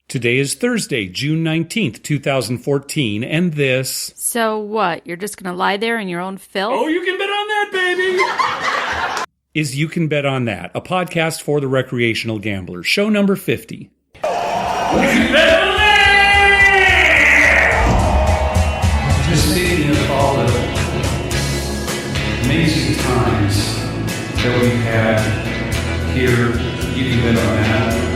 Today is Thursday, June 19th, 2014, and this... So what? You're just going to lie there in your own filth? Oh, you can bet on that, baby! Is You Can Bet on That, a podcast for the recreational gambler. Show number 50. You can bet on that! Just thinking of all the amazing times that we've had here. You can bet on that.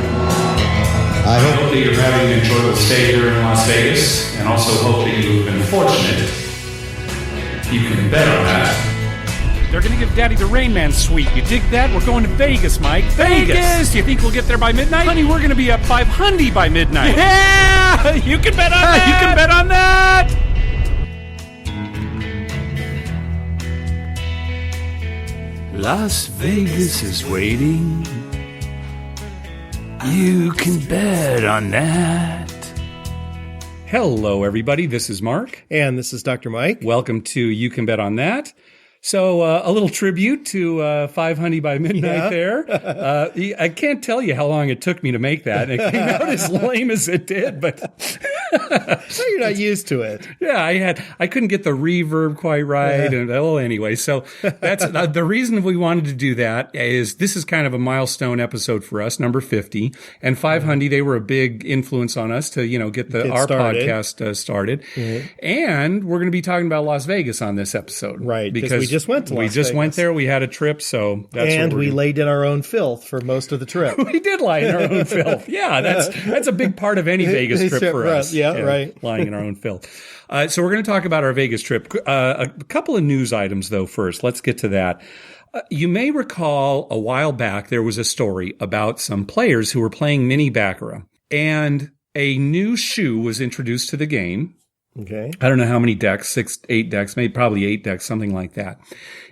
I hope that you're having an enjoyable stay here in Las Vegas, and also hope that you've been fortunate. You can bet on that. They're going to give Daddy the Rain Man suite. You dig that? We're going to Vegas, Mike. Vegas! You think we'll get there by midnight? Honey, we're going to be up $500 by midnight. Yeah! You can bet on that! You can bet on that! Las Vegas is waiting. You can bet on that. Hello, everybody. This is Mark. And this is Dr. Mike. Welcome to You Can Bet on That. So a little tribute to 500 by midnight there. I can't tell you how long it took me to make that. It came out as lame as it did, but so you're not used to it. Yeah, I couldn't get the reverb quite right. Yeah. And anyway, so that's the reason we wanted to do that is this is kind of a milestone episode for us, number 50, and 500. They were a big influence on us to get our podcast started, and we're going to be talking about Las Vegas on this episode, right? Because we just went to Las Vegas. We just went there. We had a trip, so that's and we laid in our own filth for most of the trip. We did lie in our own filth. Yeah, that's a big part of any Vegas trip for us. Yeah, right. Lying in our own filth. So we're going to talk about our Vegas trip. A couple of news items, though, first. Let's get to that. You may recall a while back there was a story about some players who were playing mini baccarat, and a new shoe was introduced to the game. Okay. I don't know how many decks, 6, 8 decks, maybe probably 8 decks, something like that.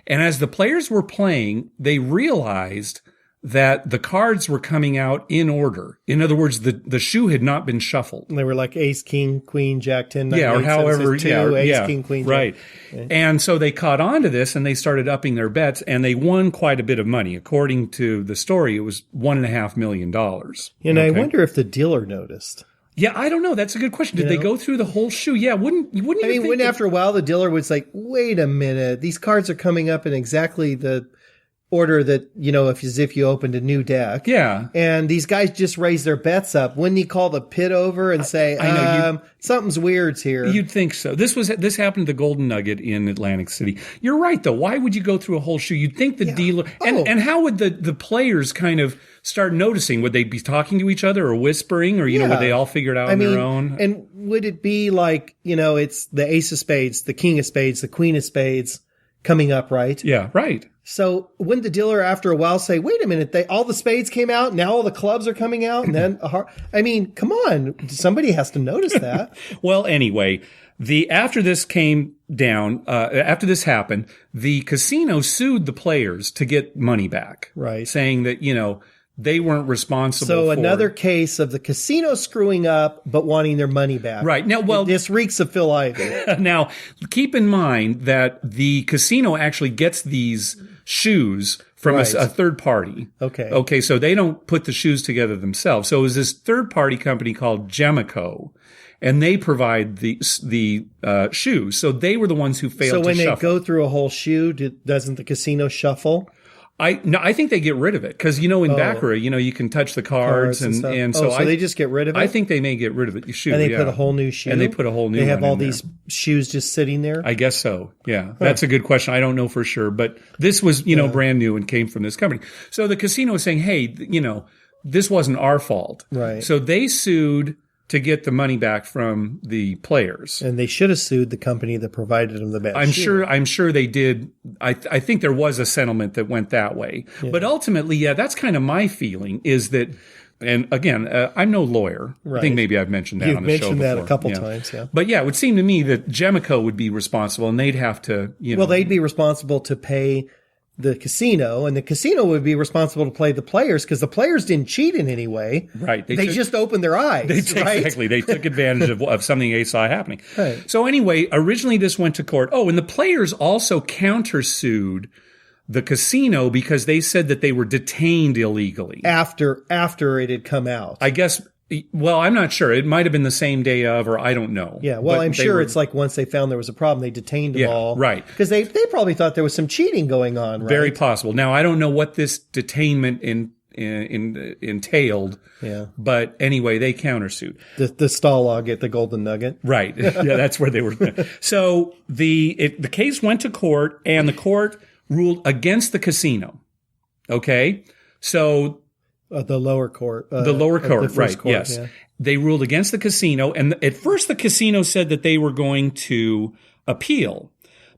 And as the players were playing, they realized that the cards were coming out in order. In other words, the shoe had not been shuffled. And they were like ace, king, queen, jack, 10, 9, yeah, or however, ace, king, queen, jack. Right. Okay. And so they caught on to this and they started upping their bets and they won quite a bit of money. According to the story, it was $1.5 million. And I wonder if the dealer noticed. Yeah, I don't know. That's a good question. Did they go through the whole shoe? Yeah, wouldn't you think wouldn't after a while the dealer was like, wait a minute, these cards are coming up in exactly the order that, as if you opened a new deck. Yeah. And these guys just raised their bets up. Wouldn't he call the pit over and say, something's weird's here? You'd think so. This happened to the Golden Nugget in Atlantic City. You're right, though. Why would you go through a whole shoe? You'd think the dealer... And how would the players kind of start noticing? Would they be talking to each other or whispering? Or, would they all figure it out on their own? And would it be like, it's the ace of spades, the king of spades, the queen of spades coming up, right? Yeah, right. So wouldn't the dealer after a while say, wait a minute, all the spades came out, now all the clubs are coming out, and then come on, somebody has to notice that. Well, anyway, after this came down, after this happened, the casino sued the players to get money back. Right. Saying that, they weren't responsible for... So another case of the casino screwing up, but wanting their money back. Right. Now, well... This reeks of Phil Ivey. Now, keep in mind that the casino actually gets these shoes from a third party. Okay. Okay, so they don't put the shoes together themselves. So it was this third-party company called Gemico, and they provide the shoes. So they were the ones who failed to shuffle. So when they go through a whole shoe, doesn't the casino shuffle? I think they get rid of it because, in Baccarat, you can touch the cards and so they just get rid of it? I think they may get rid of it. Shoe, and they put a whole new shoe? And they put a whole new one in They have all these shoes just sitting there? I guess so, yeah. That's a good question. I don't know for sure, but this was, brand new and came from this company. So the casino was saying, hey, this wasn't our fault. Right. So they sued to get the money back from the players. And they should have sued the company that provided them the bad shoe. I'm sure they did. I think there was a settlement that went that way. Yeah. But ultimately, that's kind of my feeling is that, and again, I'm no lawyer. Right. I think maybe I've mentioned that on the show before. You've mentioned that a couple times, yeah. But yeah, it would seem to me that Gemico would be responsible and they'd have to, Well, they'd be responsible to pay the casino, and the casino would be responsible to play the players because the players didn't cheat in any way. Right. They just opened their eyes. Exactly. They took advantage of something they saw happening. Right. So anyway, originally this went to court. Oh, and the players also countersued the casino because they said that they were detained illegally. After it had come out. I guess Well, I'm not sure. It might have been the same day of, or I don't know. Yeah, well, But I'm they sure were- it's like once they found there was a problem, they detained them all. right. Because they probably thought there was some cheating going on, right? Very possible. Now, I don't know what this detainment entailed. Yeah. But anyway, they countersued. The stall log at the Golden Nugget. Right. Yeah, that's where they were. So the case went to court, and the court ruled against the casino. Okay? So The lower court. the lower court, the first right, court, yes. yeah. They ruled against the casino, and at first the casino said that they were going to appeal.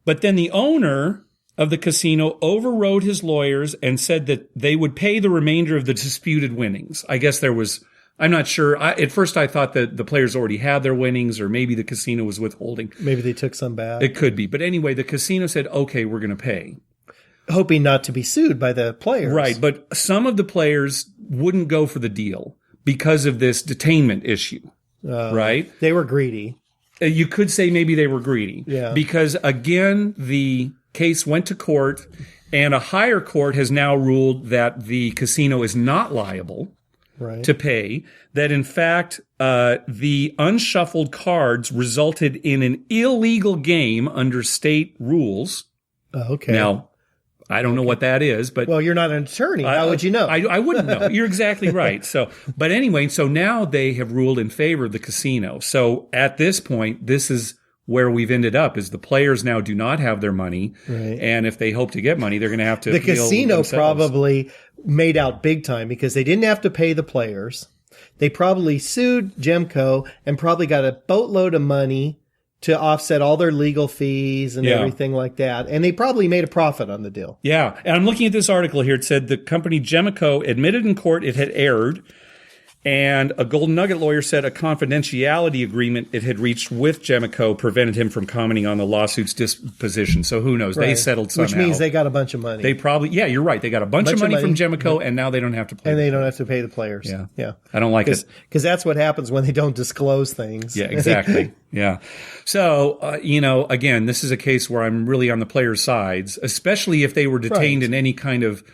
But then the owner of the casino overrode his lawyers and said that they would pay the remainder of the disputed winnings. I guess there was, I'm not sure. At first I thought that the players already had their winnings, or maybe the casino was withholding. Maybe they took some back. It could be. But anyway, the casino said, okay, we're going to pay. Hoping not to be sued by the players. Right. But some of the players wouldn't go for the deal because of this detainment issue. Right. They were greedy. You could say maybe they were greedy. Yeah. Because again, the case went to court, and a higher court has now ruled that the casino is not liable to pay. That in fact, the unshuffled cards resulted in an illegal game under state rules. Okay. Now, I don't know what that is, but well, you're not an attorney. How would you know? I wouldn't know. You're exactly right. So, but anyway, so now they have ruled in favor of the casino. So at this point, this is where we've ended up: is the players now do not have their money, and if they hope to get money, they're going to have to. The appeal casino themselves. probably made out big time because they didn't have to pay the players. They probably sued Gemco and probably got a boatload of money to offset all their legal fees and everything like that. And they probably made a profit on the deal. Yeah. And I'm looking at this article here. It said the company Gemco admitted in court it had erred, and a Golden Nugget lawyer said a confidentiality agreement it had reached with Gemco prevented him from commenting on the lawsuit's disposition. So who knows? They settled somehow. Which means they got a bunch of money. They probably, yeah, you're right. They got a bunch of money from Gemco, and now they don't have to pay. And they don't have to pay the players. Yeah. Yeah. I don't like it. Because that's what happens when they don't disclose things. Yeah, exactly. Yeah. So, again, this is a case where I'm really on the players' sides, especially if they were detained in any kind of,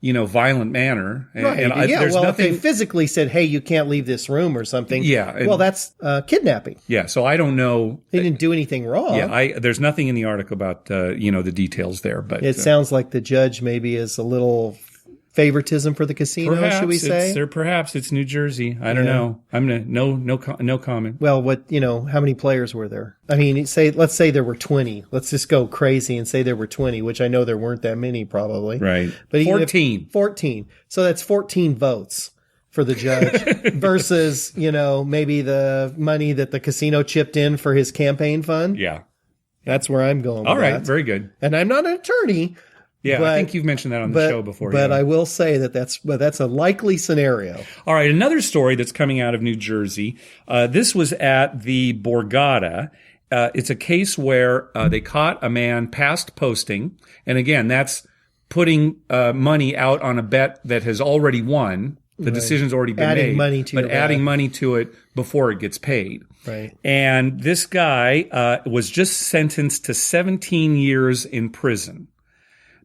violent manner. Right. And there's nothing. If they physically said, hey, you can't leave this room or something. Yeah. Well, that's kidnapping. Yeah. So I don't know. They didn't do anything wrong. Yeah. There's nothing in the article about, the details there. But it sounds like the judge maybe is a little favoritism for the casino, should we say? Perhaps it's New Jersey. I don't know. I'm gonna no comment. Well, how many players were there? I mean, let's say there were 20. Let's just go crazy and say there were 20, which I know there weren't that many probably. Right. But 14. 14. So that's 14 votes for the judge versus, maybe the money that the casino chipped in for his campaign fund. Yeah. That's where I'm going with All right. that. Very good. And I'm not an attorney. Yeah, I think you've mentioned that on the show before. But I will say that's a likely scenario. All right, another story that's coming out of New Jersey. This was at the Borgata. It's a case where they caught a man past posting. And again, that's putting money out on a bet that has already won. The decision's already been adding made. Money to but adding money to it before it gets paid. Right. And this guy was just sentenced to 17 years in prison.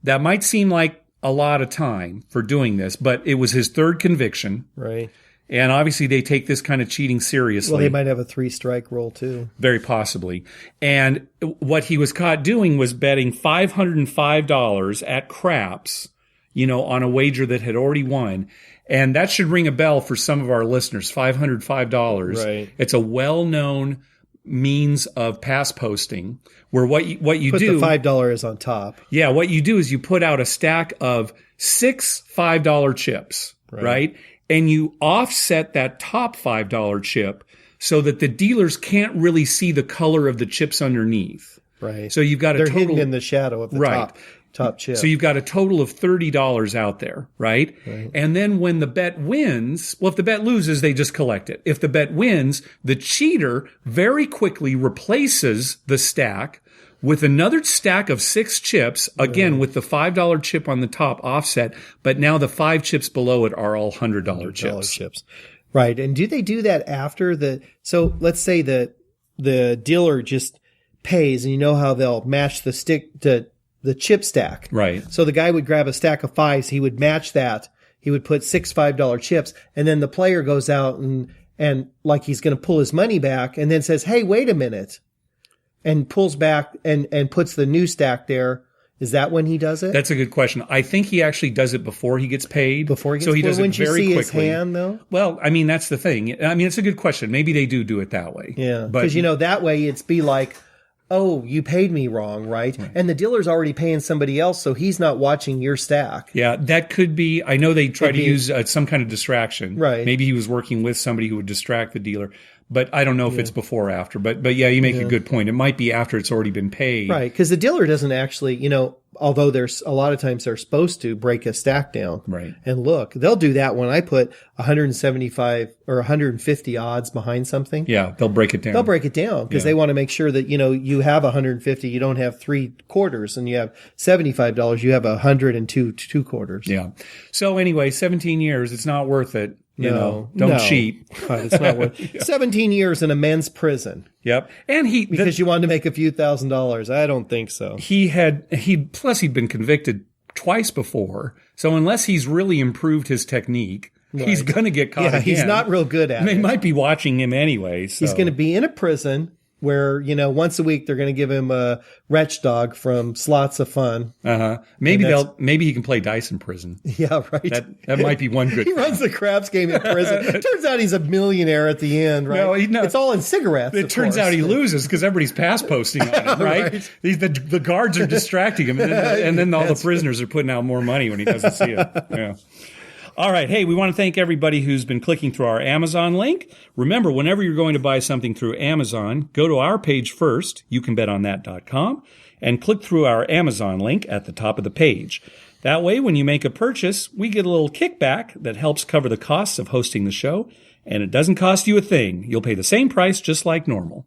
That might seem like a lot of time for doing this, but it was his third conviction. Right. And obviously they take this kind of cheating seriously. Well, they might have a 3-strike rule too. Very possibly. And what he was caught doing was betting $505 at craps, on a wager that had already won. And that should ring a bell for some of our listeners, $505. Right. It's a well-known means of pass posting where what you put do. The $5 on top. Yeah. What you do is you put out a stack of 6 $5 chips, right? And you offset that top $5 chip so that the dealers can't really see the color of the chips underneath. Right. So you've got They're hidden in the shadow of the top chip. So you've got a total of $30 out there, right? And then when the bet wins, if the bet loses, they just collect it. If the bet wins, the cheater very quickly replaces the stack with another stack of 6 chips, again, with the $5 chip on the top offset, but now the 5 chips below it are all $100 chips. Right. And do they do that after so let's say that the dealer just pays, and how they'll match the chip stack. Right. So the guy would grab a stack of 5s. He would match that. He would put 6 $5 chips, and then the player goes out and like he's going to pull his money back, and then says, "Hey, wait a minute," and pulls back and puts the new stack there. Is that when he does it? That's a good question. I think he actually does it before he gets paid. Before he gets so he paid? does it Wouldn't you very see quickly. his hand, though? Well, I mean, that's the thing. I mean, it's a good question. Maybe they do it that way. Yeah, but because that way it's be like, "Oh, you paid me wrong, right?" And the dealer's already paying somebody else, so he's not watching your stack. yeah, that could be. I know they try to use some kind of distraction. Right. Maybe he was working with somebody who would distract the dealer. But I don't know if it's before or after. But yeah, you make a good point. It might be after it's already been paid. Right, because the dealer doesn't actually, although there's a lot of times they're supposed to break a stack down. Right. And look, they'll do that when I put 175 or 150 odds behind something. Yeah, they'll break it down. They'll break it down because they want to make sure that, you have 150, you don't have 3 quarters, and you have $75, you have 102 2/4. Yeah. So anyway, 17 years, it's not worth it. Don't cheat. God, it's not worth 17 years in a men's prison. Yep. And Because you wanted to make a few $1,000s. I don't think so. Plus he'd been convicted twice before. So unless he's really improved his technique, he's going to get caught again. He's not real good at it. They might be watching him anyway. So. He's going to be in a prison where, once a week they're going to give him a wretch dog from Slots of Fun. Uh-huh. Maybe he can play dice in prison. Yeah, right. That might be one good. He runs the craps game in prison. Turns out he's a millionaire at the end, right? No, it's all in cigarettes. It turns out he loses because everybody's pass posting on him, right? Right. The guards are distracting him, and then all the prisoners are putting out more money when he doesn't see it. Yeah. All right. Hey, we want to thank everybody who's been clicking through our Amazon link. Remember, whenever you're going to buy something through Amazon, go to our page first, youcanbetonthat.com, and click through our Amazon link at the top of the page. That way, when you make a purchase, we get a little kickback that helps cover the costs of hosting the show, and it doesn't cost you a thing. You'll pay the same price just like normal.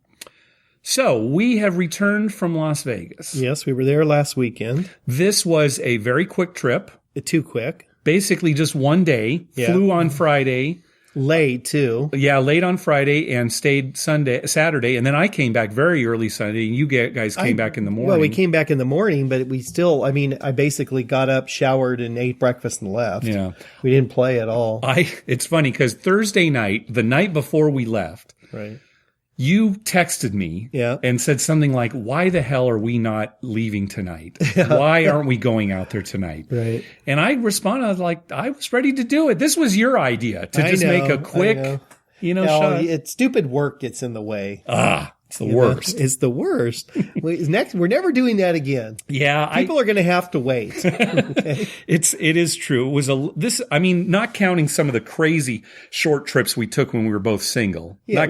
So, we have returned from Las Vegas. Yes, we were there last weekend. This was a very quick trip. Too quick. Basically just one day, flew on Friday. Late, too. Yeah, late on Friday and stayed Saturday. And then I came back very early Sunday, and you guys came back in the morning. Well, we came back in the morning, but we still, I basically got up, showered, and ate breakfast and left. Yeah. We didn't play at all. It's funny because Thursday night, the night before we left, right. You texted me and said something like, "Why the hell are we not leaving tonight? Why aren't we going out there tonight?" Right. And I responded like, I was ready to do it. This was your idea to just make a quick, shot. Stupid work gets in the way. It's the worst. It's the worst. We're never doing that again. Yeah. People are going to have to wait. Okay? It is true. It was not counting some of the crazy short trips we took when we were both single. Yeah.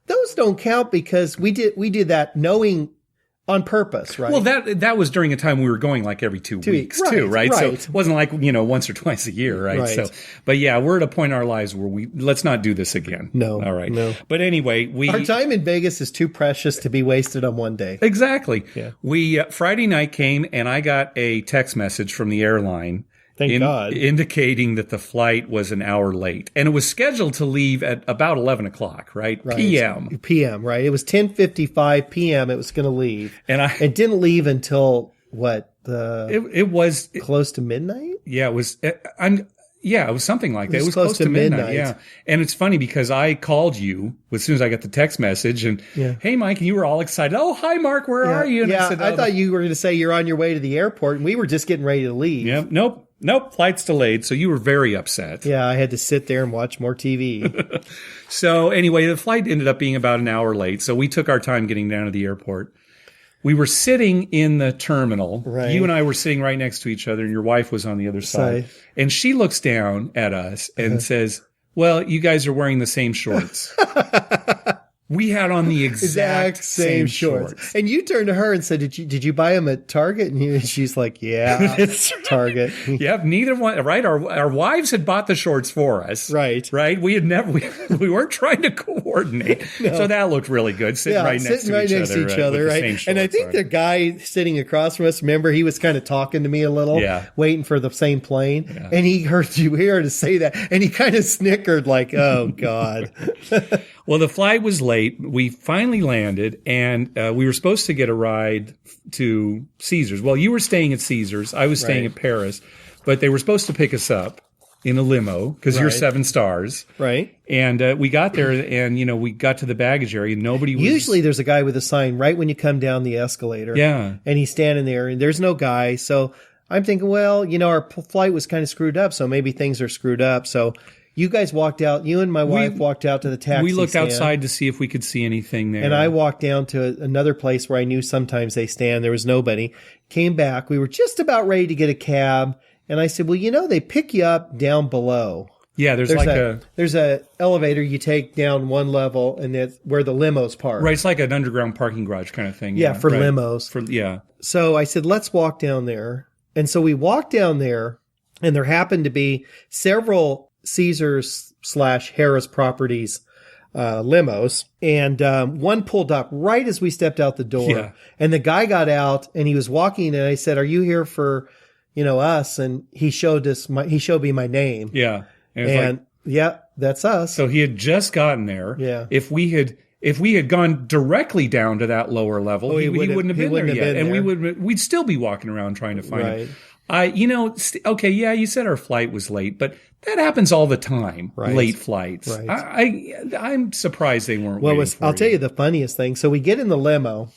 Those don't count because we did that knowing on purpose, right? Well, that was during a time we were going like every 2 weeks too, right? So it wasn't like, once or twice a year, right? So, but yeah, we're at a point in our lives where let's not do this again. No. All right. No. But anyway, our time in Vegas is too precious to be wasted on one day. Exactly. Yeah. Friday night came and I got a text message from the airline. Thank God. Indicating that the flight was an hour late. And it was scheduled to leave at about 11 o'clock, right? PM. PM, right. It was 10:55 PM it was going to leave. And it didn't leave until what? It was close to midnight? Yeah, it was. It was something like that. It was close to midnight. Yeah. And it's funny because I called you as soon as I got the text message and, "Hey, Mike," and you were all excited. "Oh, hi, Mark. Where are you?" And I said, I thought you were going to say you're on your way to the airport, and we were just getting ready to leave. Yeah. Nope. Flight's delayed. So you were very upset. Yeah. I had to sit there and watch more TV. So anyway, the flight ended up being about an hour late. So we took our time getting down to the airport. We were sitting in the terminal. Right. You and I were sitting right next to each other, and your wife was on the other side. And she looks down at us and says, "Well, you guys are wearing the same shorts." We had on the exact same shorts. And you turned to her and said, Did you buy them at Target? And she's like, "Yeah, it's Target." Yeah, neither one, right? Our wives had bought the shorts for us. Right. We had never, we weren't trying to coordinate. No. So that looked really good, sitting right next to each other. Right. And I think the guy sitting across from us, remember, he was kind of talking to me a little, waiting for the same plane. Yeah. And he heard you hear to say that. And he kind of snickered like, "Oh, God." Well, the flight was late. We finally landed, and we were supposed to get a ride to Caesars. Well, you were staying at Caesars. I was staying at Paris. But they were supposed to pick us up in a limo because you're Right. 7 stars. Right. And we got there and, we got to the baggage area. Nobody was. Usually there's a guy with a sign right when you come down the escalator. Yeah. And he's standing there and there's no guy. So I'm thinking, well, our flight was kind of screwed up. So maybe things are screwed up. So you guys walked out. You and my wife walked out to the taxi We looked stand, outside to see if we could see anything there. and I walked down to another place where I knew sometimes they stand. There was nobody. Came back. We were just about ready to get a cab. And I said, well, they pick you up down below. Yeah, there's a elevator you take down one level, and that's where the limos park. Right, it's like an underground parking garage kind of thing. Yeah, for right. limos. So I said, let's walk down there. And so we walked down there, and there happened to be several Caesars/Harris Properties limos, and one pulled up right as we stepped out the door. Yeah. And the guy got out, and he was walking, and I said, "Are you here for, us?" And he showed me my name. Yeah, and yeah, that's us. So he had just gotten there. Yeah. If we had gone directly down to that lower level, he wouldn't have been there yet, and we'd still be walking around trying to find him. Okay, yeah, you said our flight was late, but that happens all the time. Right. Late flights. Right. I'm surprised they weren't. I'll tell you the funniest thing. So we're getting in the limo,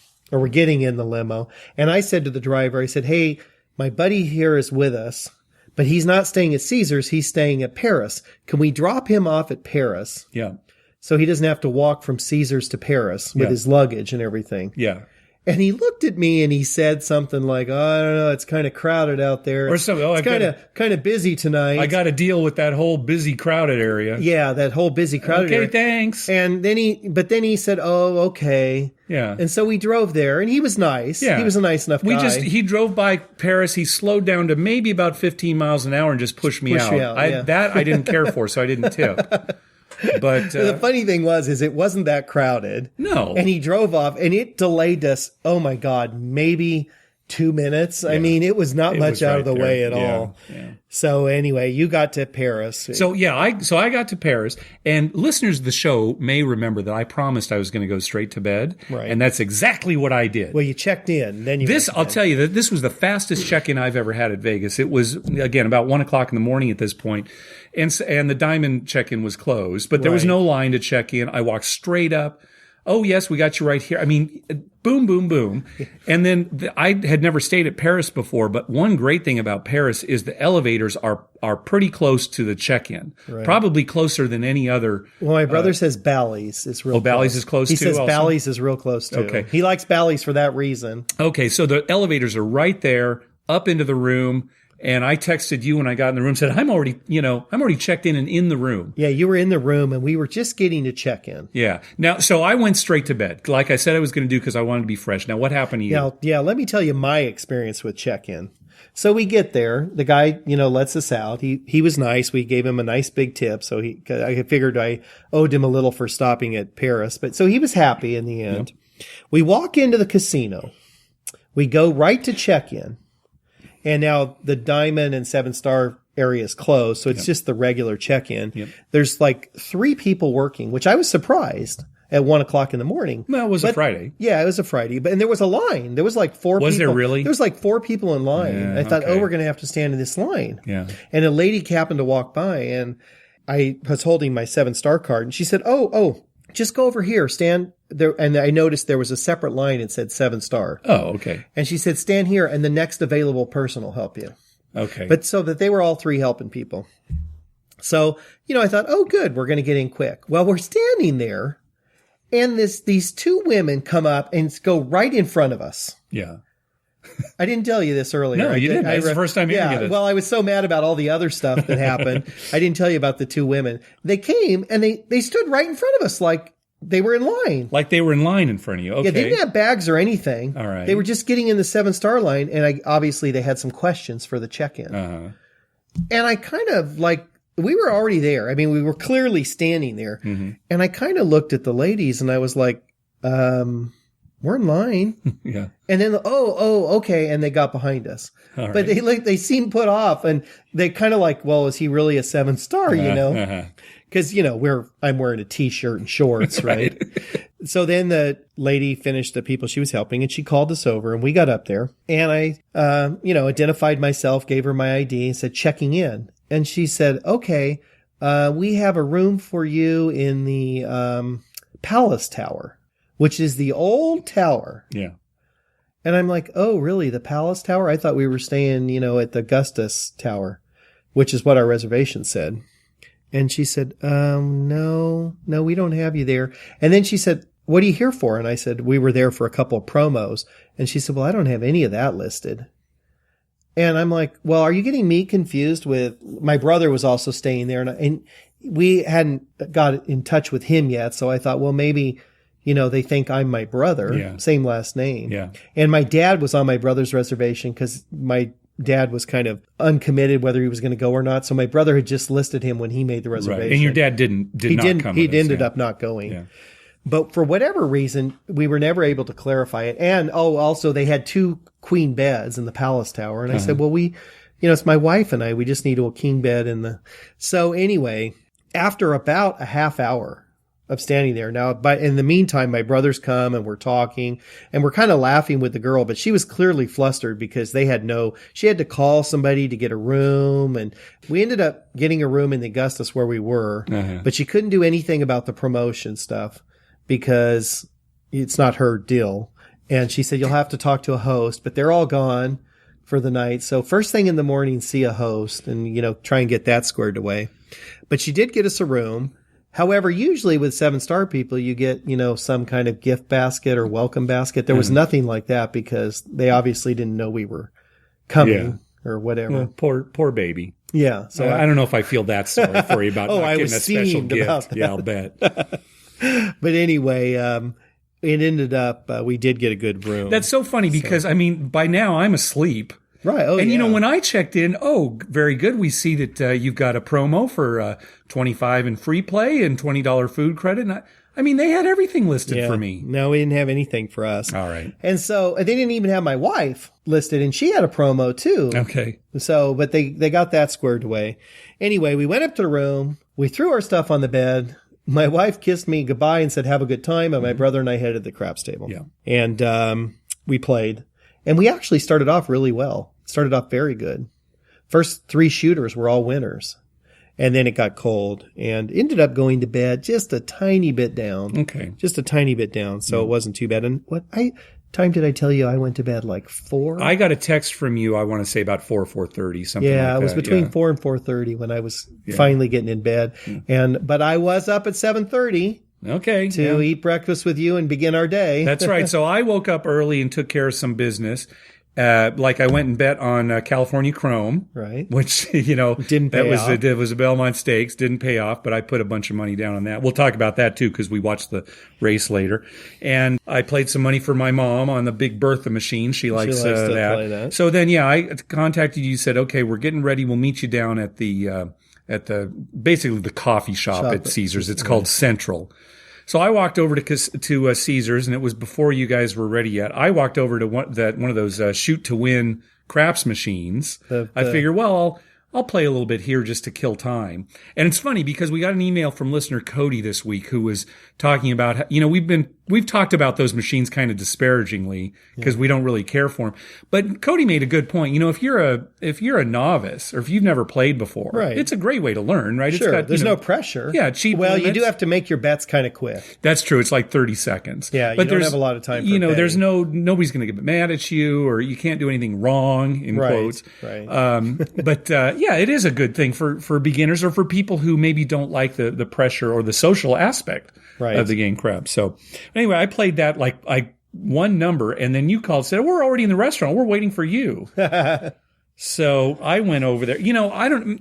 and I said to the driver, I said, "Hey, my buddy here is with us, but he's not staying at Caesars. He's staying at Paris. Can we drop him off at Paris? Yeah. So he doesn't have to walk from Caesars to Paris with his luggage and everything." Yeah. And he looked at me and he said something like, "Oh, I don't know, it's kind of crowded out there. Or something. Oh, it's kind of busy tonight. I got to deal with that whole busy, crowded area." Yeah, that whole busy, crowded area. Okay, thanks. And then he said, "Oh, okay." Yeah. And so we drove there, and he was nice. Yeah. He was a nice enough guy. He drove by Paris. He slowed down to maybe about 15 miles an hour and just pushed me out. That I didn't care for, so I didn't tip. But the funny thing is it wasn't that crowded. No. And he drove off, and it delayed us, oh my God, maybe 2 minutes. Yeah. I mean, it was not much out of the way at all. Yeah. So anyway, you got to Paris. So I got to Paris, and listeners of the show may remember that I promised I was going to go straight to bed. Right. And that's exactly what I did. Well, you checked in. Then I'll tell you that this was the fastest check-in I've ever had at Vegas. It was, again, about 1:00 in the morning at this point. And the Diamond check-in was closed, but there was no line to check in. I walked straight up. Oh, yes, we got you right here. I mean, boom, boom, boom. And then I had never stayed at Paris before, but one great thing about Paris is the elevators are pretty close to the check-in, probably closer than any other. Well, my brother says Bally's is real close. Bally's is close too? He says also? Bally's is real close too. Okay. He likes Bally's for that reason. Okay, so the elevators are right there, up into the room. And I texted you when I got in the room, said, I'm already checked in and in the room. Yeah, you were in the room and we were just getting to check in. Yeah. Now, so I went straight to bed, like I said I was going to do because I wanted to be fresh. Now, what happened to you? Yeah, let me tell you my experience with check-in. So we get there. The guy, lets us out. He was nice. We gave him a nice big tip. So I figured I owed him a little for stopping at Paris. But so he was happy in the end. Yep. We walk into the casino. We go right to check-in. And now the Diamond and 7-star area is closed, so it's just the regular check-in. Yep. There's like 3 people working, which I was surprised at 1:00 in the morning. Well, it was a Friday. Yeah, it was a Friday. And there was a line. There was like 4 people. Was there really? There was like 4 people in line. Yeah, I thought, we're going to have to stand in this line. Yeah. And a lady happened to walk by, and I was holding my 7-star card, and she said, oh, just go over here, stand there. And I noticed there was a separate line that said 7-star. Oh, okay. And she said, stand here and the next available person will help you. Okay. But so that they were all 3 helping people. So, I thought, oh, good, we're going to get in quick. Well, we're standing there and these 2 women come up and go right in front of us. Yeah. I didn't tell you this earlier. No, you didn't. That's the first time hearing it. Well, I was so mad about all the other stuff that happened. I didn't tell you about the 2 women. They came and they stood right in front of us like they were in line. Like they were in line in front of you. Okay. Yeah, they didn't have bags or anything. All right. They were just getting in the 7-star line, and obviously they had some questions for the check-in. Uh-huh. And I kind of we were already there. I mean, we were clearly standing there. Mm-hmm. And I kind of looked at the ladies and I was like, we're in line. Yeah. And then, okay. And they got behind us. All but right. they seemed put off, and they kind of well, is he really a 7-star, Uh-huh. Cause, I'm wearing a t-shirt and shorts, right? So then the lady finished the people she was helping, and she called us over, and we got up there, and I, identified myself, gave her my ID, and said checking in. And she said, okay, we have a room for you in the Palace Tower, which is the old tower. Yeah. And I'm like, oh, really? The Palace Tower? I thought we were staying, at the Augustus Tower, which is what our reservation said. And she said, no, we don't have you there. And then she said, what are you here for? And I said, we were there for a couple of promos. And she said, well, I don't have any of that listed. And I'm like, well, are you getting me confused with, my brother was also staying there, and we hadn't got in touch with him yet. So I thought, well, maybe, they think I'm my brother, Yeah. Same last name. Yeah. And my dad was on my brother's reservation because my dad was kind of uncommitted whether he was going to go or not. So my brother had just listed him when he made the reservation. Right. And your dad did not come. He with us, ended yeah. up not going. Yeah. But for whatever reason, we were never able to clarify it. And, also they had 2 queen beds in the Palace Tower. And I said, well, it's my wife and I, we just need a king bed so anyway, after about a half hour of standing there now, but in the meantime, my brothers come and we're talking and we're kind of laughing with the girl, but she was clearly flustered because she had to call somebody to get a room. And we ended up getting a room in the Augustus where we were, but she couldn't do anything about the promotion stuff because it's not her deal. And she said, you'll have to talk to a host, but they're all gone for the night. So first thing in the morning, see a host and, try and get that squared away. But she did get us a room. However, usually with 7-star people, you get, some kind of gift basket or welcome basket. There was nothing like that because they obviously didn't know we were coming or whatever. Well, poor baby. Yeah. So I don't know if I feel that sorry for you about not I getting was a special steamed about gift. that. Yeah, I'll bet. But anyway, it ended up, we did get a good room. That's so funny because, by now I'm asleep. Right. Oh, and, yeah. when I checked in, very good. We see that you've got a promo for $25 in free play and $20 food credit. And they had everything listed for me. No, we didn't have anything for us. All right. And so they didn't even have my wife listed, and she had a promo too. Okay. So, but they got that squared away. Anyway, we went up to the room. We threw our stuff on the bed. My wife kissed me goodbye and said, have a good time. And my brother and I headed to the craps table. Yeah. And we played. And we actually started off really well. Started off very good. First 3 shooters were all winners. And then it got cold and ended up going to bed just a tiny bit down. Okay. Just a tiny bit down. So it wasn't too bad. And what time did I tell you I went to bed? Like 4? I got a text from you, I want to say about 4:30, something like that. Yeah, it was between 4 and 4:30 when I was finally getting in bed. But I was up at 7:30. Okay. To eat breakfast with you and begin our day. That's right. So I woke up early and took care of some business. I went and bet on California Chrome, right? Which didn't pay off. It was a Belmont Stakes, didn't pay off, but I put a bunch of money down on that. We'll talk about that too because we watched the race later. And I played some money for my mom on the Big Bertha machine. She likes to that. play that. So then, I contacted you. Said, okay, we're getting ready. We'll meet you down at basically the coffee shop at Caesars. It's called Central. So I walked over to Caesars, and it was before you guys were ready yet. I walked over to one of those shoot to win craps machines. I figure, well, I'll play a little bit here just to kill time. And it's funny because we got an email from listener Cody this week who was talking about, we've talked about those machines kind of disparagingly because we don't really care for them. But Cody made a good point. If you're a novice or if you've never played before, it's a great way to learn, right? Sure. It's got, there's no pressure. Yeah. Cheap well, limits. you do have to make your bets kind of quick. That's true. It's like 30 seconds. Yeah. But you don't have a lot of time for there's nobody's going to get mad at you or you can't do anything wrong in quotes. Right. But it is a good thing for beginners or for people who maybe don't like the pressure or the social aspect of the game craps. So anyway, I played that I one number and then you called and said, we're already in the restaurant. We're waiting for you. So I went over there.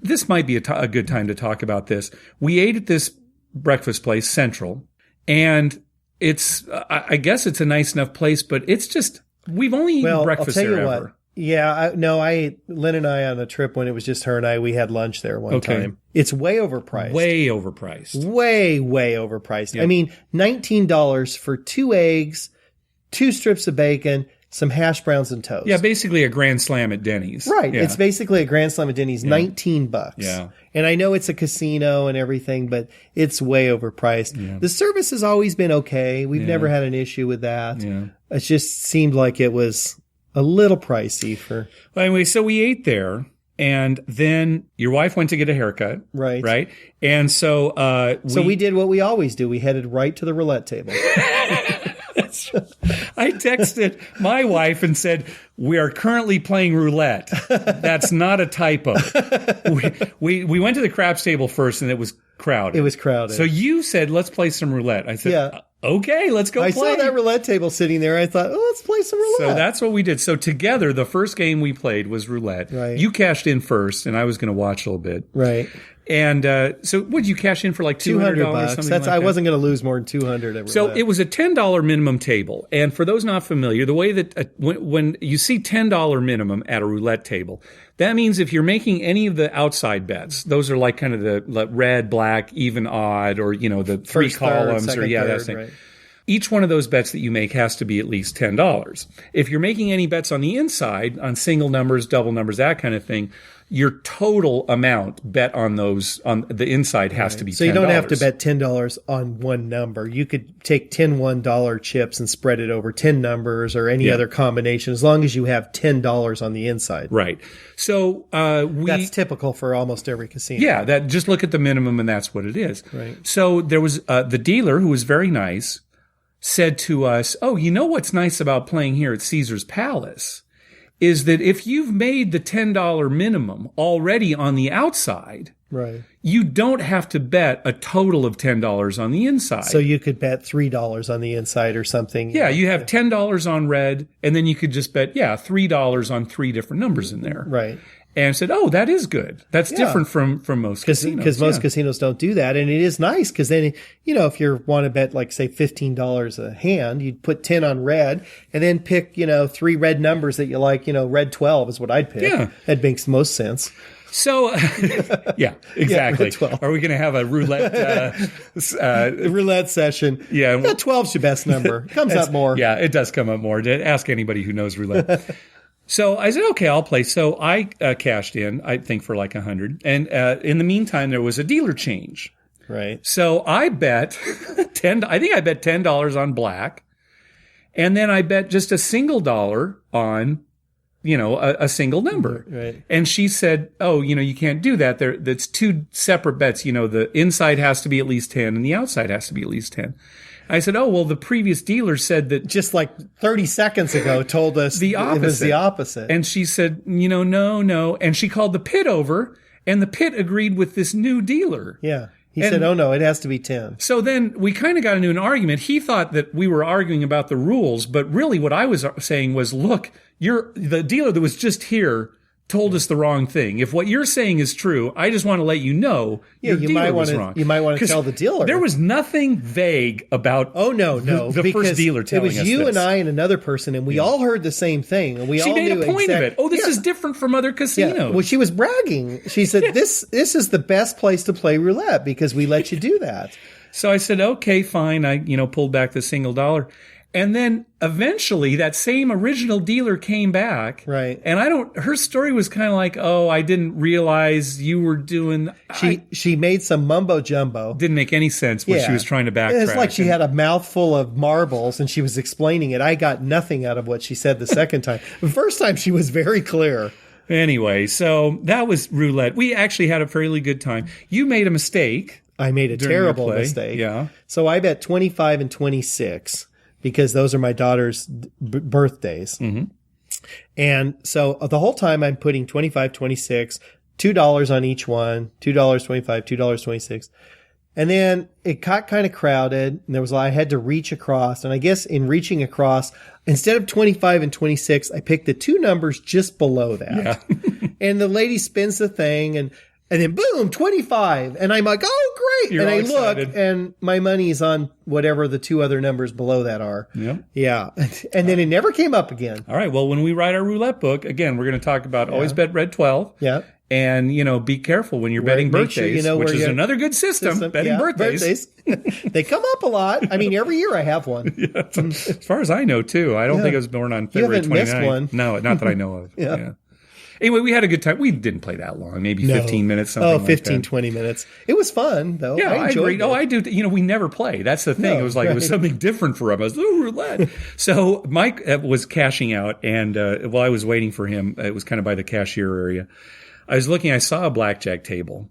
This might be a good time to talk about this. We ate at this breakfast place, Central, and I guess it's a nice enough place, but it's just, we've only eaten breakfast I'll tell there you ever. What. Yeah, Lynn and I on a trip when it was just her and I, we had lunch there one time. It's way overpriced. Way overpriced. Way overpriced. Yep. I mean, $19 for 2 eggs, 2 strips of bacon, some hash browns and toast. Yeah, basically a Grand Slam at Denny's. Right. Yeah. It's basically a Grand Slam at Denny's, $19. Yeah. And I know it's a casino and everything, but it's way overpriced. Yeah. The service has always been okay. We've never had an issue with that. Yeah. It just seemed like it was a little pricey for. Well, anyway, so we ate there And then your wife went to get a haircut. Right. Right. And so, we did what we always do. We headed right to the roulette table. I texted my wife and said, we are currently playing roulette. That's not a typo. We went to the craps table first and it was crowded. It was crowded. So you said, let's play some roulette. I said, okay, let's go play. I saw that roulette table sitting there. I thought, let's play some roulette. So that's what we did. So together, the first game we played was roulette. Right. You cashed in first and I was going to watch a little bit. Right. And so what did you cash in for, like $200? I wasn't going to lose more than $200 at So roulette. it was a $10 minimum table. And for those not familiar, the way that when you see $10 minimum at a roulette table, that means if you're making any of the outside bets, those are like kind of the red, black, even, odd, or, the three First, columns, third, or second, that third, thing. right. Each one of those bets that you make has to be at least $10. If you're making any bets on the inside, on single numbers, double numbers, that kind of thing, your total amount bet on those on the inside has to be $10. So you don't have to bet $10 on one number. You could take 10 $1 chips and spread it over 10 numbers or any other combination, as long as you have $10 on the inside. Right. So that's typical for almost every casino. Yeah, that just look at the minimum and that's what it is. Right. So there was the dealer, who was very nice, said to us, "Oh, you know what's nice about playing here at Caesar's Palace is that if you've made the $10 minimum already on the outside, right, you don't have to bet a total of $10 on the inside." So you could bet $3 on the inside or something. Yeah, you have $10 on red, and then you could just bet, $3 on three different numbers in there. Right. And I said, "Oh, that is good. That's different from most casinos." Because most casinos don't do that. And it is nice because then, if you want to bet, like, say, $15 a hand, you'd put 10 on red and then pick, three red numbers that you like. Red 12 is what I'd pick. Yeah. That makes most sense. So, yeah, exactly. Are we going to have a roulette roulette session? Yeah. 12's your best number. It comes up more. Yeah, it does come up more. Ask anybody who knows roulette. So I said, okay, I'll play. So I cashed in, I think, for like 100. And in the meantime, there was a dealer change. Right. So I bet $10 on black. And then I bet just a single dollar on, a single number. Right. And she said, oh, you can't do that. That's two separate bets. The inside has to be at least 10 and the outside has to be at least 10. I said, oh, well, the previous dealer said that just like 30 seconds ago told us the opposite. It was the opposite. And she said, no. And she called the pit over and the pit agreed with this new dealer. Yeah. He said, oh, no, it has to be 10. So then we kind of got into an argument. He thought that we were arguing about the rules, but really what I was saying was, look, the dealer that was just here told us the wrong thing. If what you're saying is true, I just want to let you know your dealer was wrong. You might want to tell the dealer. There was nothing vague about the first dealer telling us this. It was you and I and another person, and we all heard the same thing. And she made a point of it. Oh, this is different from other casinos. Yeah. Well, she was bragging. She said, this is the best place to play roulette because we let you do that. So I said, okay, fine. I pulled back the single dollar. And then eventually that same original dealer came back. Right. And her story was kind of like, oh, I didn't realize you were doing. She made some mumbo jumbo. Didn't make any sense when she was trying to backtrack. It's like she had a mouthful of marbles and she was explaining it. I got nothing out of what she said the second time. The first time she was very clear. Anyway, so that was roulette. We actually had a fairly good time. You made a mistake. I made a terrible mistake. Yeah. So I bet 25 and 26. Because those are my daughter's birthdays. Mm-hmm. And so the whole time I'm putting 25, 26, $2 on each one, $2.25, $2.26. And then it got kind of crowded and I had to reach across. And I guess in reaching across, instead of 25 and 26, I picked the two numbers just below that. Yeah. And the lady spins the thing and then boom, 25. And I'm like, oh, great. You're and I excited. look and my money's on whatever the two other numbers below that are. Yep. Yeah. And then it never came up again. All right. Well, when we write our roulette book, again, we're going to talk about always bet red 12. Yeah. And, be careful when you're betting birthdays, which is another good system. Betting birthdays. They come up a lot. I mean, every year I have one. Yeah, as far as I know, too. I don't think I was born on February 29th. You haven't missed one. No, not that I know of. Yeah. Anyway, we had a good time. We didn't play that long, maybe 15 minutes, something like that. 15, 20 minutes. It was fun, though. Yeah, I enjoyed agree. Oh, I do. We never play. That's the thing. It was like it was something different for him. I was, roulette. So Mike was cashing out, and while I was waiting for him, it was kind of by the cashier area. I was looking, I saw a blackjack table.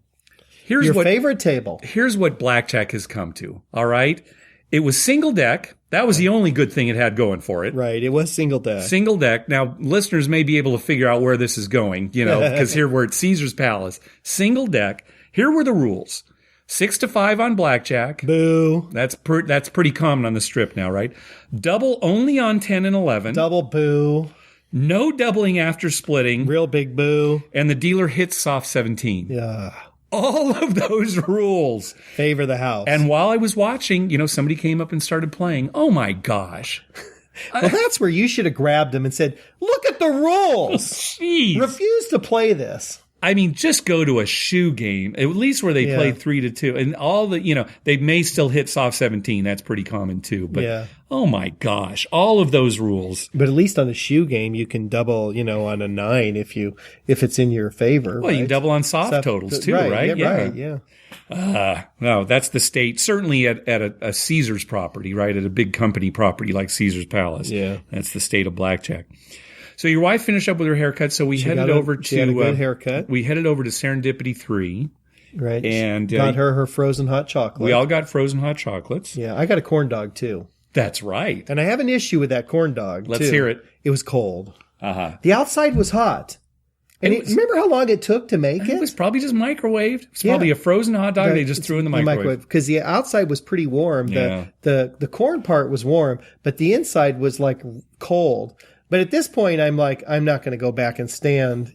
Your favorite table. Here's what blackjack has come to, all right? It was single deck. That was the only good thing it had going for it. Right, it was single deck. Single deck. Now, listeners may be able to figure out where this is going, because here we're at Caesar's Palace. Single deck. Here were the rules. 6 to 5 on blackjack. Boo. That's pretty common on the Strip now, right? Double only on 10 and 11. Double boo. No doubling after splitting. Real big boo. And the dealer hits soft 17. Yeah. All of those rules. Favor the house. And while I was watching, somebody came up and started playing. Oh my gosh. Well, that's where you should have grabbed him and said, look at the rules. Jeez. Refuse to play this. I mean, just go to a shoe game, at least where they play 3-2. And all the, they may still hit soft 17. That's pretty common too. But oh my gosh, all of those rules. But at least on a shoe game, you can double, on a 9 if it's in your favor. Well, right? you double on soft totals too, right? Yeah. No, that's the state, certainly at a Caesar's property, right? At a big company property like Caesar's Palace. Yeah. That's the state of blackjack. So your wife finished up with her haircut, so we headed over to she had a good haircut. We headed over to Serendipity 3. Right. And got her frozen hot chocolate. We all got frozen hot chocolates. Yeah, I got a corn dog too. That's right. And I have an issue with that corn dog. Let's hear it. It was cold. Uh-huh. The outside was hot. And remember how long it took to make it? It was probably just microwaved. It was probably a frozen hot dog they just threw in the microwave. Because the outside was pretty warm. The corn part was warm, but the inside was like cold. But at this point, I'm like, I'm not going to go back and stand,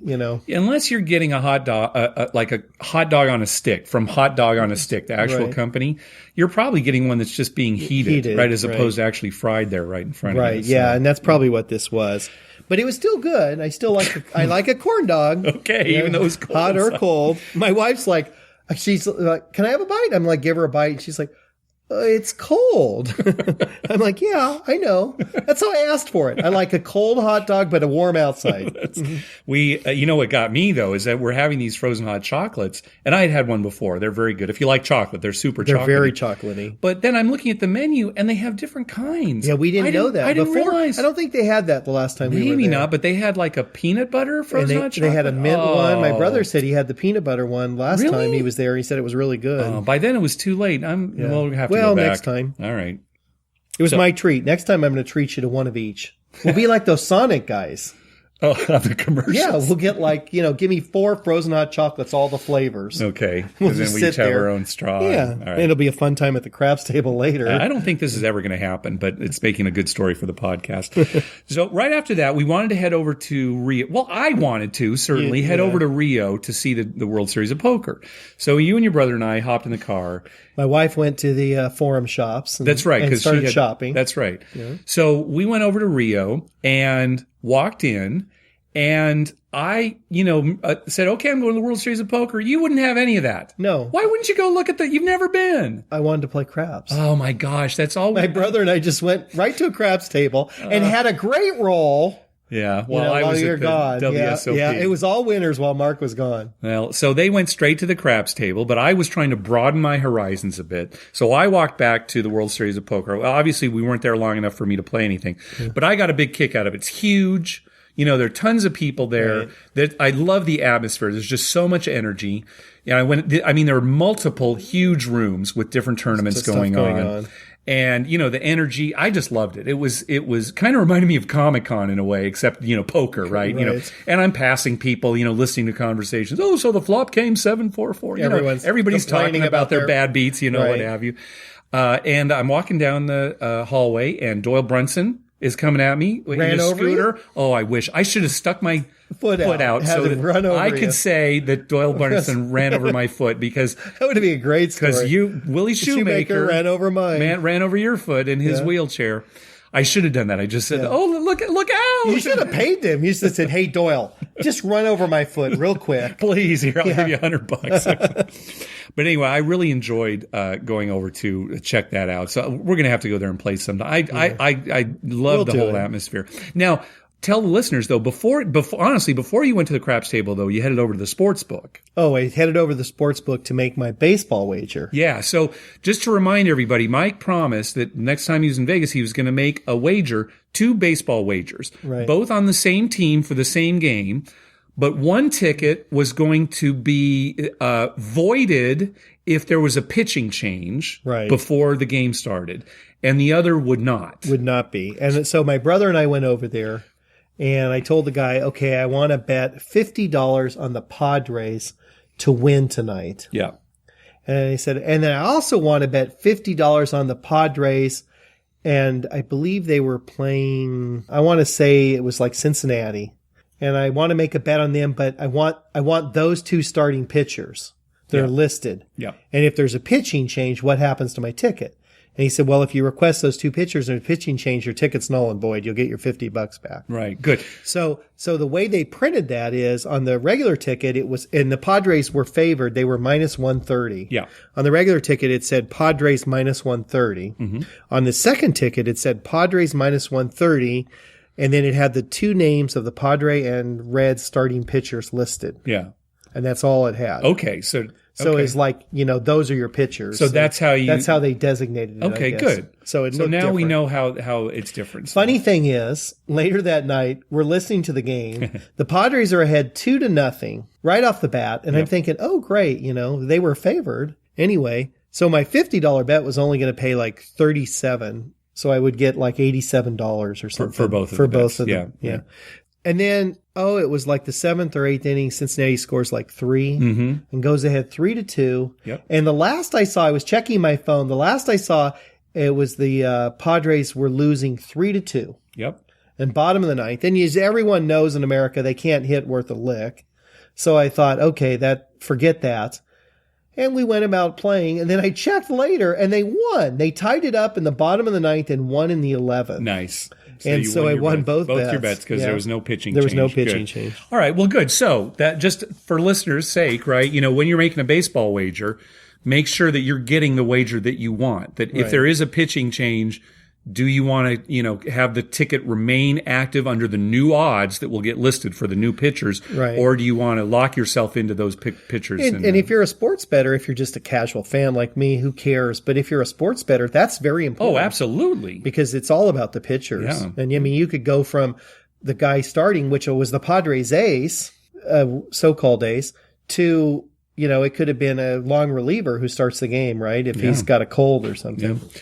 Unless you're getting a hot dog, like a hot dog on a stick from Hot Dog on a Stick, the actual company, you're probably getting one that's just being heated right, as opposed to actually fried there right in front of you. Right, yeah, and that's probably what this was. But it was still good. I still I like a corn dog. Okay, even though it's cold. Hot or cold. My wife's like, she's like, can I have a bite? I'm like, give her a bite. And she's like, it's cold. I'm like, yeah, I know. That's how I asked for it. I like a cold hot dog, but a warm outside. What got me though is that we're having these frozen hot chocolates, and I had one before. They're very good. If you like chocolate, they're super chocolatey. They're very chocolatey. But then I'm looking at the menu, and they have different kinds. Yeah, we didn't know that. I didn't realize. I don't think they had that the last time we were there. Maybe not, but they had like a peanut butter frozen hot chocolate. They had a mint one. My brother said he had the peanut butter one last time he was there. He said it was really good. By then it was too late. We'll have to go back. Next time. All right. It was my treat. Next time I'm going to treat you to one of each. We'll be like those Sonic guys. Oh, the commercials. Yeah, we'll get give me 4 frozen hot chocolates, all the flavors. Okay. Because then we each have our own straw. Yeah. All right. And it'll be a fun time at the craps table later. I don't think this is ever going to happen, but it's making a good story for the podcast. So right after that, we wanted to head over to Rio. Well, I wanted to certainly head over to Rio to see the World Series of Poker. So you and your brother and I hopped in the car. My wife went to the Forum shops. That's right. And started shopping. That's right. Yeah. So we went over to Rio and walked in. And I, said, okay, I'm going to the World Series of Poker. You wouldn't have any of that. No. Why wouldn't you go look at that? You've never been. I wanted to play craps. Oh, my gosh. That's all. My brother and I just went right to a craps table and had a great roll. Yeah. Well, I was at the WSOP. Yeah, it was all winners while Mark was gone. Well, so they went straight to the craps table, but I was trying to broaden my horizons a bit. So I walked back to the World Series of Poker. Well, obviously, we weren't there long enough for me to play anything, but I got a big kick out of it. It's huge. There are tons of people there. That I love the atmosphere. There's just so much energy. There were multiple huge rooms with different tournaments going on. And, the energy, I just loved it. It was kind of reminded me of Comic-Con in a way, except, poker, right? And I'm passing people, listening to conversations. Oh, so the flop came 7-4-4. Everybody's talking about their bad beats, what have you. And I'm walking down the hallway, and Doyle Brunson is coming at me in a scooter. Oh, I wish. I should have stuck my foot out so that I could say that Doyle Brunson ran over my foot, because that would be a great story. Because Willie Shoemaker ran over mine. Ran over your foot in his wheelchair. I should have done that. I just said, "Oh, look out!" You should have paid them. You should have said, "Hey, Doyle, just run over my foot real quick, please. Here, I'll give you $100." But anyway, I really enjoyed going over to check that out. So we're going to have to go there and play sometime. I love the whole atmosphere. Now, tell the listeners though, before you went to the craps table though, you headed over to the sports book. Oh, I headed over to the sports book to make my baseball wager. Yeah. So just to remind everybody, Mike promised that next time he was in Vegas, he was going to make a wager, 2 baseball wagers, both on the same team for the same game. but one ticket was going to be voided if there was a pitching change before the game started, and the other would not. Would not be. And so my brother and I went over there, and I told the guy, okay, I want to bet $50 on the Padres to win tonight. Yeah. And he said, and then I also want to bet $50 on the Padres. And I believe they were playing, I want to say it was like Cincinnati. And I want to make a bet on them, but I want those two starting pitchers. They're listed. Yeah. And if there's a pitching change, what happens to my ticket? And he said, well, if you request those two pitchers and a pitching change, your ticket's null and void. You'll get your $50 back. Right. Good. So the way they printed that is on the regular ticket, it was, and the Padres were favored. They were minus 130. Yeah. On the regular ticket, it said Padres minus 130. Mm-hmm. On the second ticket, it said Padres minus 130. And then it had the two names of the Padre and Reds starting pitchers listed. Yeah. And that's all it had. Okay. So it's like, those are your pitchers. So that's how they designated it. Okay, good. So now different. We know how it's different. Funny thing is, later that night, we're listening to the game. The Padres are ahead 2-0 right off the bat. And I'm thinking, oh, great. They were favored. Anyway, so my $50 bet was only going to pay like $37. So I would get like $87 or something. For both of them. Yeah. And then, it was like the 7th or 8th inning. Cincinnati scores like 3 and goes ahead 3-2. Yep. And the last I saw, I was checking my phone. The last I saw, it was the Padres were losing 3-2. Yep. And bottom of the ninth. And as everyone knows in America, they can't hit worth a lick. So I thought, okay, forget that. And we went about playing. And then I checked later, and they won. They tied it up in the bottom of the ninth and won in the 11th. Nice. So I won both bets. Your bets because there was no pitching change. There was no pitching change. All right. Well, good. So that just for listeners' sake, right? When you're making a baseball wager, make sure that you're getting the wager that you want. That if there is a pitching change, do you want to, have the ticket remain active under the new odds that will get listed for the new pitchers? Right. Or do you want to lock yourself into those pitchers? And if you're a sports bettor, if you're just a casual fan like me, who cares? But if you're a sports bettor, that's very important. Oh, absolutely. Because it's all about the pitchers. Yeah. And you could go from the guy starting, which was the Padres ace, so-called ace, to, it could have been a long reliever who starts the game, right? If he's got a cold or something. Yeah.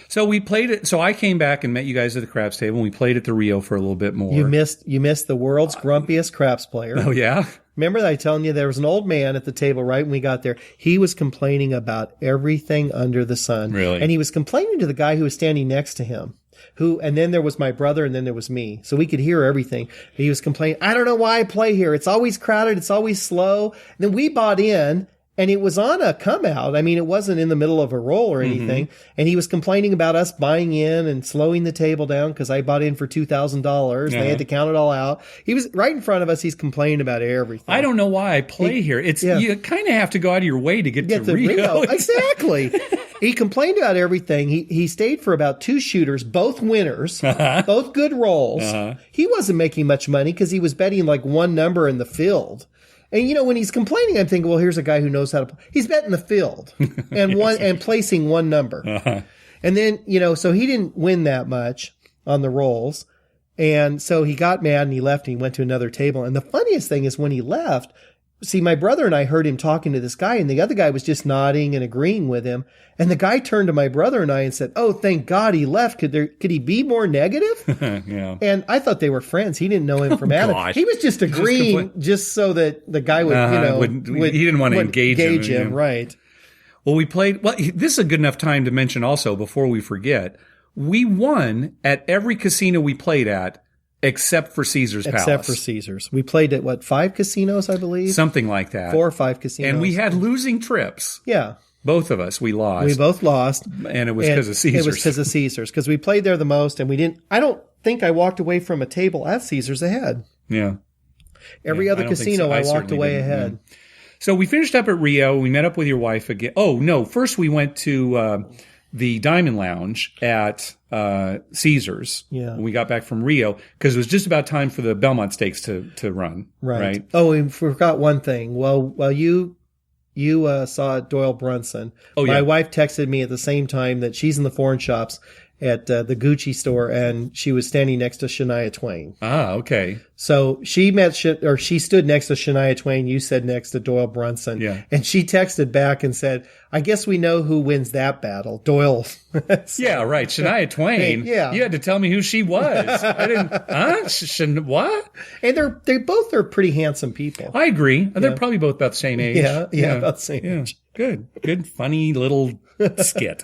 So we played it. So I came back and met you guys at the craps table, and we played at the Rio for a little bit more. You missed the world's grumpiest craps player. Oh, yeah? Remember that I telling you there was an old man at the table right when we got there. He was complaining about everything under the sun. Really? And he was complaining to the guy who was standing next to him. And then there was my brother, and then there was me. So we could hear everything. He was complaining, I don't know why I play here. It's always crowded. It's always slow. And then we bought in. And it was on a come out. I mean, it wasn't in the middle of a roll or anything. Mm-hmm. And he was complaining about us buying in and slowing the table down because I bought in for $2,000. They had to count it all out. He was right in front of us. He's complaining about everything. I don't know why I play here. You kind of have to go out of your way to get to Rio. Exactly. He complained about everything. He stayed for about 2 shooters, both winners, both good rolls. He wasn't making much money because he was betting like one number in the field. And when he's complaining, I'm thinking, well, here's a guy who knows how to play. He's betting the field and and placing one number. And then, so he didn't win that much on the rolls. And so he got mad and he left and he went to another table. And the funniest thing is when he left, see, my brother and I heard him talking to this guy, and the other guy was just nodding and agreeing with him. And the guy turned to my brother and I and said, oh, thank God he left. Could he be more negative? Yeah. And I thought they were friends. He didn't know him from Adam. He was just agreeing just so that the guy would, he didn't want to engage him. Right. Well, we played, this is a good enough time to mention also, before we forget, we won at every casino we played at, except for Caesar's Palace. Except for Caesar's. We played at 5 casinos, I believe? Something like that. 4 or 5 casinos. And we had losing trips. Yeah. Both of us, we lost. We both lost. And it was because of Caesar's. It was because of Caesar's. Because we played there the most, and I don't think I walked away from a table at Caesar's ahead. Yeah. Every other casino, I walked away ahead. Yeah. So we finished up at Rio. We met up with your wife again. Oh, no. First we went to the Diamond Lounge at Caesar's. Yeah. When we got back from Rio, because it was just about time for the Belmont Stakes to run. Right. Oh, we forgot one thing. Well, you saw Doyle Brunson. Oh, yeah. My wife texted me at the same time that she's in the foreign shops, at the Gucci store, and she was standing next to Shania Twain. Ah, okay. So she she stood next to Shania Twain. You said next to Doyle Brunson. Yeah. And she texted back and said, I guess we know who wins that battle. Doyle. So, Yeah, right. Shania Twain. yeah. You had to tell me who she was. I didn't, what? and they both are pretty handsome people. I agree. They're probably both about the same age. Yeah, about the same age. Good, funny little skit.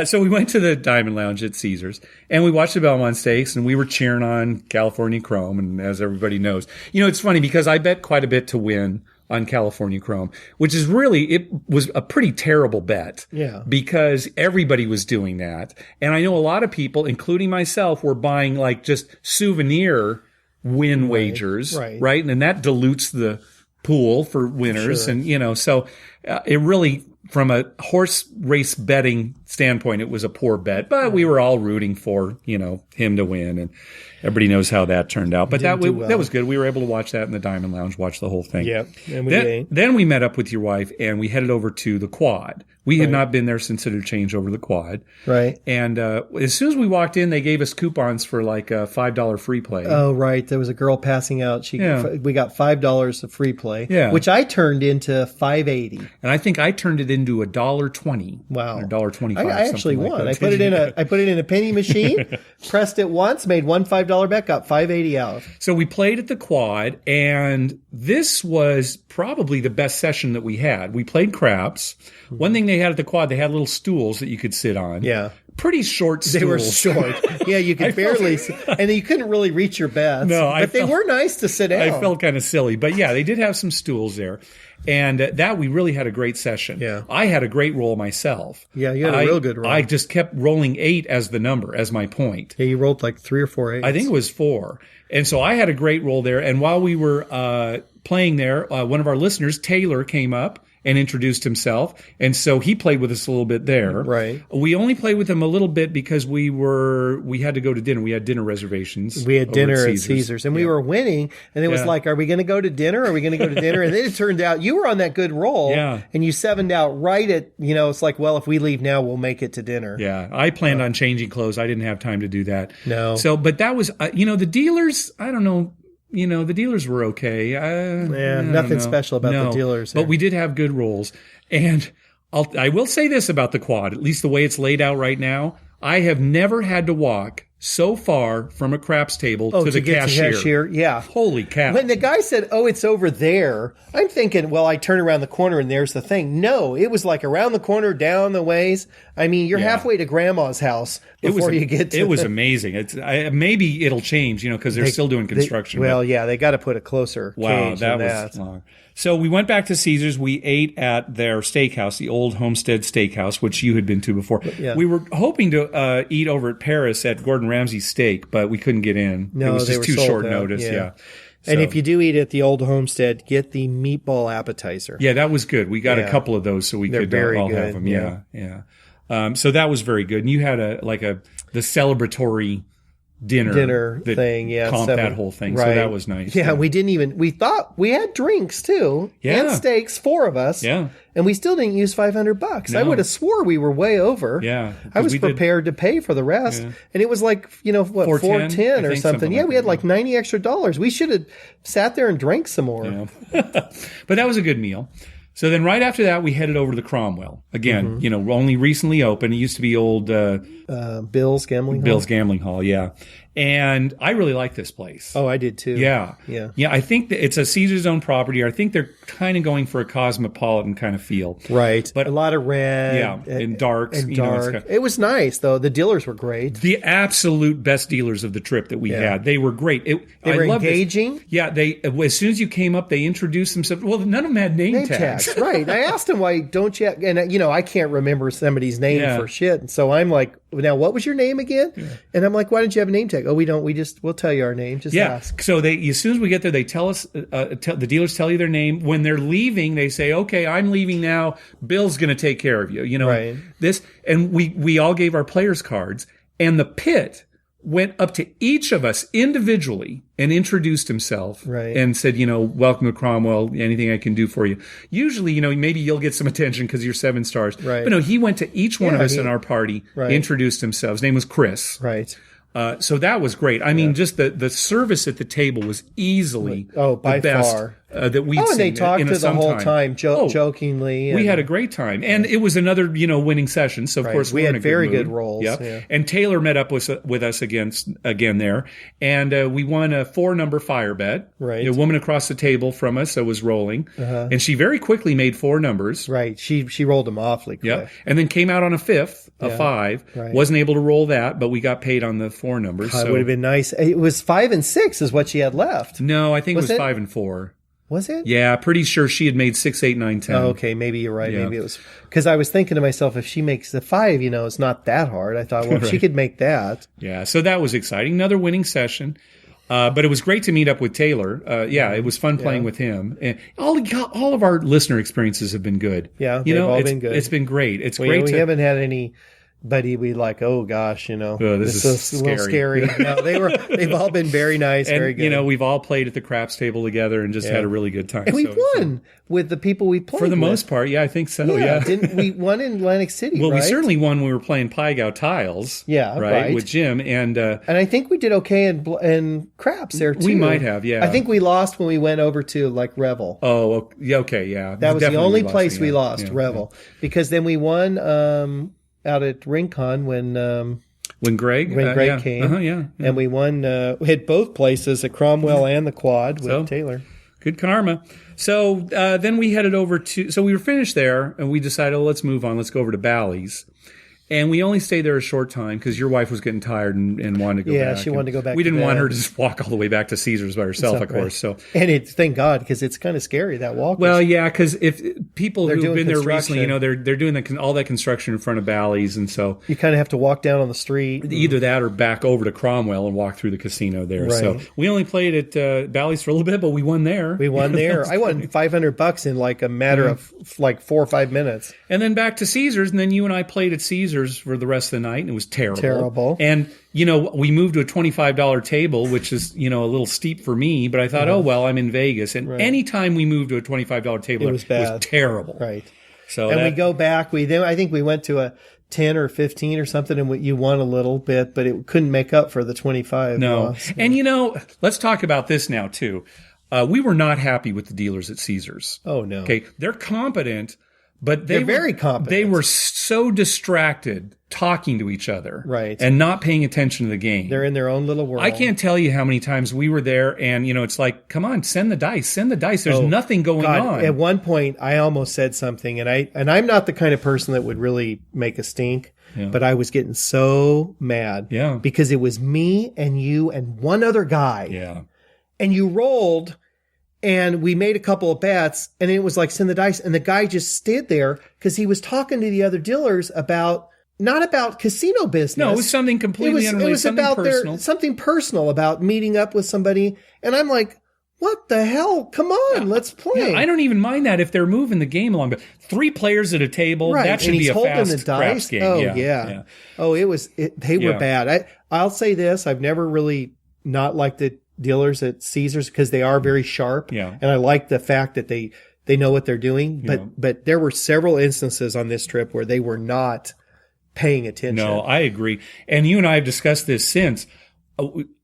So we went to the Diamond Lounge at Caesars, and we watched the Belmont Stakes, and we were cheering on California Chrome. And as everybody knows, it's funny because I bet quite a bit to win on California Chrome, which is it was a pretty terrible bet. Yeah. Because everybody was doing that. And I know a lot of people, including myself, were buying like just souvenir win wagers. Right. And then that dilutes the pool for winners. Sure. And, so it really, from a horse race betting standpoint, it was a poor bet, but we were all rooting for, him to win, and everybody knows how that turned out. But that was good. We were able to watch that in the Diamond Lounge, watch the whole thing. Yeah. And then we met up with your wife and we headed over to the Quad. We had not been there since it had changed over the Quad. Right. And as soon as we walked in, they gave us coupons for like a $5 free play. Oh, right. There was a girl passing out. We got $5 of free play, which I turned into $5.80. And I think I turned it into $1.20. Wow. Or $1.25. I actually won. I put it in a penny machine, pressed it once, made one $5 bet, got $5.80 out. So we played at the Quad, and this was probably the best session that we had. We played craps. One thing they had at the Quad, they had little stools that you could sit on. Yeah. Pretty short stools. They were short. Yeah, you could barely sit, and you couldn't really reach your bets. No, but they were nice to sit down. I felt kind of silly. But yeah, they did have some stools there. And that we really had a great session. Yeah. I had a great roll myself. Yeah, you had a real good roll. I just kept rolling 8 as the number, as my point. Yeah, you rolled like 3 or 4 8s. I think it was 4. And so I had a great roll there. And while we were playing there, one of our listeners, Taylor, came up and introduced himself. And so he played with us a little bit there. Right. We only played with him a little bit because we had to go to dinner. We had dinner reservations. We had dinner at Caesars. And we were winning. And it was like, are we going to go to dinner? Are we going to go to dinner? And then it turned out you were on that good roll. Yeah. And you 7'd out right at, it's like, well, if we leave now, we'll make it to dinner. Yeah. I planned on changing clothes. I didn't have time to do that. No. So, but that was, the dealers, I don't know. The dealers were okay. Nothing special about the dealers. But we did have good rolls. And I will say this about the Quad, at least the way it's laid out right now. I have never had to walk so far from a craps table to the cashier. Yeah. Holy cow. When the guy said, it's over there, I'm thinking, well, I turn around the corner and there's the thing. No, it was like around the corner, down the ways. I mean, you're halfway to grandma's house before you get to it. It was amazing. Maybe it'll change, because they're still doing construction. They got to put a closer cage than that. Was long. So we went back to Caesars. We ate at their steakhouse, the old Homestead Steakhouse, which you had been to before. Yeah. We were hoping to eat over at Paris at Gordon Ramsay's Steak, but we couldn't get in. No, it was just too short notice. Yeah. And if you do eat at the old Homestead, get the meatball appetizer. Yeah, that was good. We got a couple of those so we could all have them. Yeah. So that was very good. And you had the celebratory dinner thing, comped that whole thing. Right. So that was nice. Yeah, we thought we had drinks too. Yeah. And steaks, 4 of us. Yeah. And we still didn't use $500. No. I would have swore we were way over. Yeah. I was prepared to pay for the rest. Yeah. And it was like, $410 or something. Yeah, we had like $90 extra. We should have sat there and drank some more. Yeah. But that was a good meal. So then right after that, we headed over to the Cromwell. Again, only recently opened. It used to be old Bill's Gambling Hall. Bill's Gambling Hall, yeah. And I really like this place. Oh, I did too. Yeah. Yeah. Yeah, I think that it's a Caesar's own property. I think they're kind of going for a cosmopolitan kind of feel. Right. But a lot of red. Yeah, and darks. And dark. It was nice, though. The dealers were great. The absolute best dealers of the trip that we had. They were great. They were engaging. This. Yeah, as soon as you came up, they introduced themselves. Well, none of them had name tags. Right. I asked them, why don't you, and I can't remember somebody's name for shit. And so I'm like, now what was your name again? Yeah. And I'm like, why don't you have a name tag? Oh, we don't. We'll tell you our name. Just ask. So as soon as we get there, they tell us, the dealers tell you their name. When they're leaving, they say, okay, I'm leaving now. Bill's going to take care of you. Right. And we all gave our players cards, and the pit went up to each of us individually and introduced himself and said, welcome to Cromwell, anything I can do for you. Usually, maybe you'll get some attention because you're 7 stars. Right. But no, he went to each one of us in our party, introduced himself. His name was Chris. Right. So that was great. I mean, just the service at the table was easily by the best far. That we'd seen. And they talked to the whole time, Oh, jokingly. We had a great time. And it was another, winning session. So, of course, we we're had in a very good good rolls. Yep. Yeah. And Taylor met up with us again there. And we won a 4-number fire bet. Right. A woman across the table from us was rolling. And she very quickly made 4 numbers. Right. She rolled them awfully quick. Yeah. And then came out on a 5th, a 5. Right. Wasn't able to roll that, but we got paid on the 4 numbers. It would have been nice. It was 5 and 6 is what she had left. No, I think it was 5 and 4. Was it? Yeah, pretty sure she had made 6, 8, 9, 10. Oh, okay, maybe you're right. Yeah. Maybe it was because I was thinking to myself, if she makes the 5, it's not that hard. I thought, well, if she could make that. Yeah, so that was exciting. Another winning session. But it was great to meet up with Taylor. It was fun playing with him. And all of our listener experiences have been good. Yeah, they've all been good. It's been great. It's great. We haven't had any. Buddy, we like, oh gosh, this is a little scary. No, they've all been very nice, and, very good. We've all played at the craps table together and just had a really good time. And we won with the people we played for the with. most part. Yeah, I think so. Yeah. Didn't we won in Atlantic City? Well, right? we certainly won when we were playing Piegow Tiles. Yeah, right. With Jim and I think we did okay in craps there too. We might have, yeah. I think we lost when we went over to like Revel. Oh, yeah, okay, yeah. That was the only place we lost, Revel, because then we won. Out at Rincon when Greg came, and we won. We had both places at Cromwell and the Quad with Taylor. Good karma. So then we headed over so we were finished there, and we decided, let's move on. Let's go over to Bally's. And we only stayed there a short time because your wife was getting tired and wanted to go back. Yeah, she wanted to go back. We didn't want her to just walk all the way back to Caesars by herself, of course. So, and thank God, because it's kind of scary, that walk. Well, yeah, because if people who've been there recently, they're doing all that construction in front of Bally's, and so you kind of have to walk down on the street. Either that or back over to Cromwell and walk through the casino there. Right. So we only played at Bally's for a little bit, but we won there. I won $500 in like a matter of like 4 or 5 minutes. And then back to Caesars, and then you and I played at Caesars for the rest of the night, and it was terrible. And, we moved to a $25 table, which is, a little steep for me, but I thought, I'm in Vegas. And anytime we moved to a $25 table, it was terrible. Right. So we go back, I think we went to a 10 or 15 or something, and you won a little bit, but it couldn't make up for the 25. No. Loss. And, let's talk about this now, too. We were not happy with the dealers at Caesars. Oh, no. Okay. They're competent. But they're very competent. They were so distracted talking to each other, and not paying attention to the game. They're in their own little world. I can't tell you how many times we were there, and it's like, come on, send the dice. There's nothing going on. At one point, I almost said something, and I'm not the kind of person that would really make a stink, but I was getting so mad, because it was me and you and one other guy, and you rolled. And we made a couple of bets, and it was like, send the dice. And the guy just stood there because he was talking to the other dealers not about casino business. No, it was something completely unrelated. It was about personal. Something personal about meeting up with somebody. And I'm like, what the hell? Come on, let's play. Yeah, I don't even mind that if they're moving the game along. But 3 players at a table, that should be a fast craps game. Oh, yeah. Oh, they were bad. I'll say this. I've never really not liked the dealers at Caesars because they are very sharp. Yeah. And I like the fact that they know what they're doing. But there were several instances on this trip where they were not paying attention. No, I agree. And you and I have discussed this since.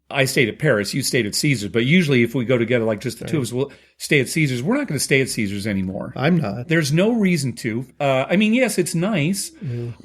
I stayed at Paris, you stayed at Caesars, but usually if we go together, like just the two of us, we'll stay at Caesars. We're not going to stay at Caesars anymore. I'm not. There's no reason to. Yes, it's nice,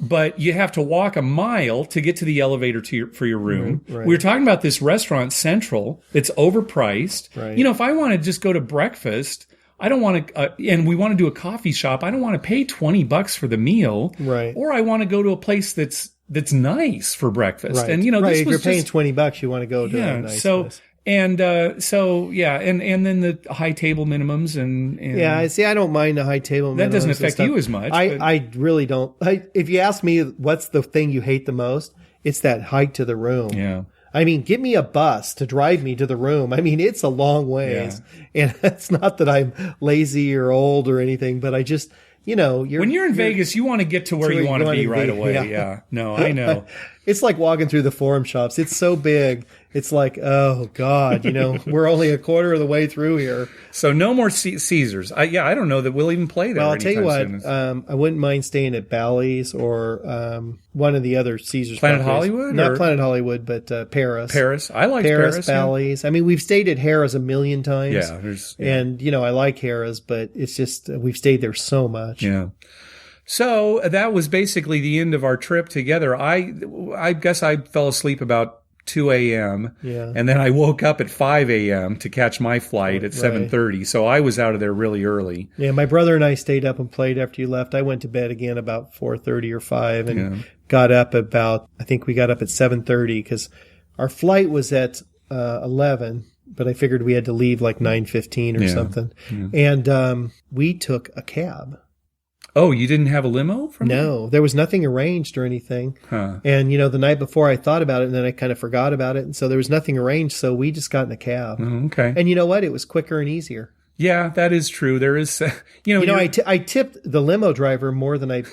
but you have to walk a mile to get to the elevator for your room. Right. We were talking about this restaurant, Central. It's overpriced. Right. If I want to just go to breakfast, I don't want to, and we want to do a coffee shop, I don't want to pay $20 for the meal. Right. Or I want to go to a place that's nice for breakfast. Right. And, this if you're paying $20, you want to go to a nice place. And then the high table minimums and I don't mind the high table minimums. That doesn't affect you as much. I really don't. If you ask me what's the thing you hate the most, it's that hike to the room. Yeah. I mean, give me a bus to drive me to the room. I mean, it's a long ways. Yeah. And it's not that I'm lazy or old or anything, but I just, when you're in Vegas, you want to get to where you want to be right away. Yeah. No, I know. It's like walking through the Forum Shops. It's so big. It's like, oh God, we're only a quarter of the way through here. So no more Caesars. I don't know that we'll even play there. Well, I'll tell you what, soon. I wouldn't mind staying at Bally's or one of the other Caesars. Planet properties. Hollywood? Not Planet Hollywood, but Paris. Paris. I like Paris. Bally's. I mean, we've stayed at Harrah's a million times. Yeah. And, I like Harrah's, but it's just, we've stayed there so much. Yeah. So that was basically the end of our trip together. I guess I fell asleep about 2 a.m. Yeah. And then I woke up at 5 a.m. to catch my flight at 7:30. So I was out of there really early. Yeah, my brother and I stayed up and played after you left. I went to bed again about 4:30 or 5 and got up I think we got up at 7:30 because our flight was at 11, but I figured we had to leave like 9:15 or something. Yeah. And we took a cab. Oh, you didn't have a limo from No, there was nothing arranged or anything. Huh. And, the night before I thought about it and then I kind of forgot about it. And so there was nothing arranged. So we just got in a cab. Oh, okay. And you know what? It was quicker and easier. Yeah, that is true. There is, I tipped the limo driver more than I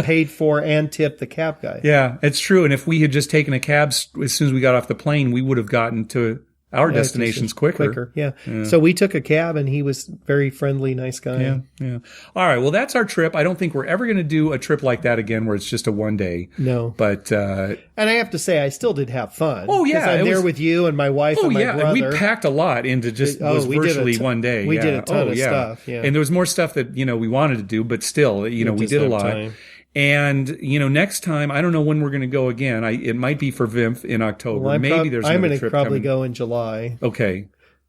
paid for and tipped the cab guy. Yeah, it's true. And if we had just taken a cab as soon as we got off the plane, we would have gotten to our destinations quicker. Yeah. So we took a cab and he was very friendly, nice guy. Yeah. All right. Well, that's our trip. I don't think we're ever going to do a trip like that again where it's just a one day. No. But, and I have to say, I still did have fun. Oh, yeah. I'm there with you and my wife and my brother. We packed a lot into virtually one day. We did a ton of stuff. Yeah. And there was more stuff that, we wanted to do, but still, we did a lot. Time. And, next time, I don't know when we're going to go again. It might be for VIMF in October. Well, Maybe there's I'm going to probably go in July. Okay.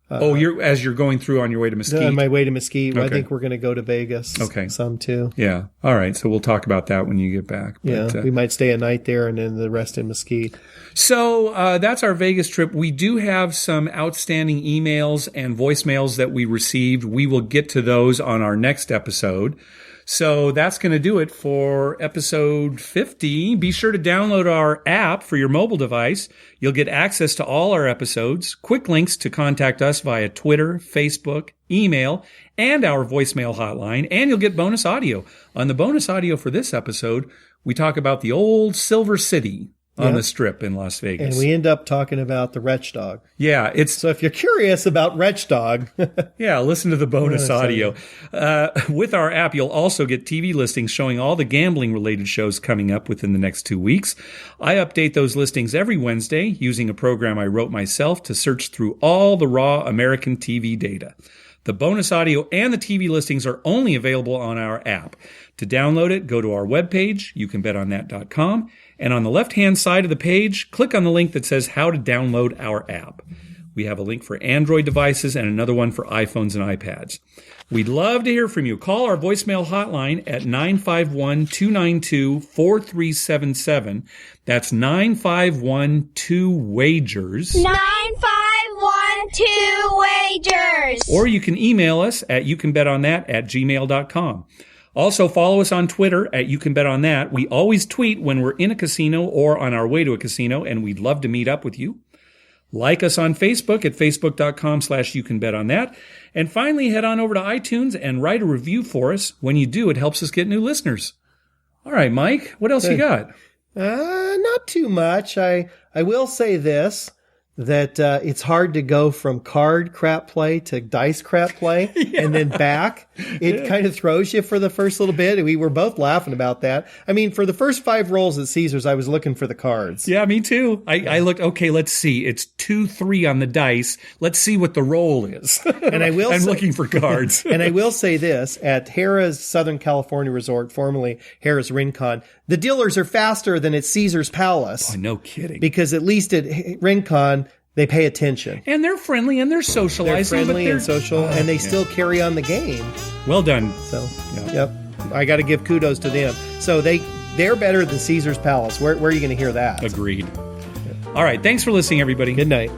As you're going through on your way to Mesquite? On my way to Mesquite. Okay. I think we're going to go to Vegas. Okay. Some too. Yeah. All right. So we'll talk about that when you get back. But, we might stay a night there and then the rest in Mesquite. So that's our Vegas trip. We do have some outstanding emails and voicemails that we received. We will get to those on our next episode. So that's going to do it for episode 50. Be sure to download our app for your mobile device. You'll get access to all our episodes, quick links to contact us via Twitter, Facebook, email, and our voicemail hotline, and you'll get bonus audio. On the bonus audio for this episode, we talk about the old Silver City on the Strip in Las Vegas. And we end up talking about the Wretch Dog. Yeah, so if you're curious about Wretch Dog, listen to the bonus audio. With our app, you'll also get TV listings showing all the gambling-related shows coming up within the next 2 weeks. I update those listings every Wednesday using a program I wrote myself to search through all the raw American TV data. The bonus audio and the TV listings are only available on our app. To download it, go to our webpage, youcanbetonThat.com, and on the left-hand side of the page, click on the link that says how to download our app. We have a link for Android devices and another one for iPhones and iPads. We'd love to hear from you. Call our voicemail hotline at 951-292-4377. That's 951-2-WAGERS. 951-2-WAGERS. Or you can email us at youcanbetonThat@gmail.com. Also, follow us on Twitter at YouCanBetOnThat. We always tweet when we're in a casino or on our way to a casino, and we'd love to meet up with you. Like us on Facebook at facebook.com/YouCanBetOnThat. And finally, head on over to iTunes and write a review for us. When you do, it helps us get new listeners. All right, Mike, what else you got? Not too much. I will say this, that it's hard to go from card crap play to dice crap play and then back. It kind of throws you for the first little bit. We were both laughing about that. I mean, for the first 5 rolls at Caesars, I was looking for the cards. Yeah, me too. I looked, okay, let's see. It's 2-3 on the dice. Let's see what the roll is. And I'm looking for cards. And I will say this, at Harrah's Southern California Resort, formerly Harrah's Rincon, the dealers are faster than at Caesars Palace. Oh, no kidding. Because at least at Rincon, they pay attention. And they're friendly and they're socializing. They're friendly and social, and they still carry on the game. Well done. So, yep. I got to give kudos to them. So they're better than Caesars Palace. Where are you going to hear that? Agreed. All right. Thanks for listening, everybody. Good night.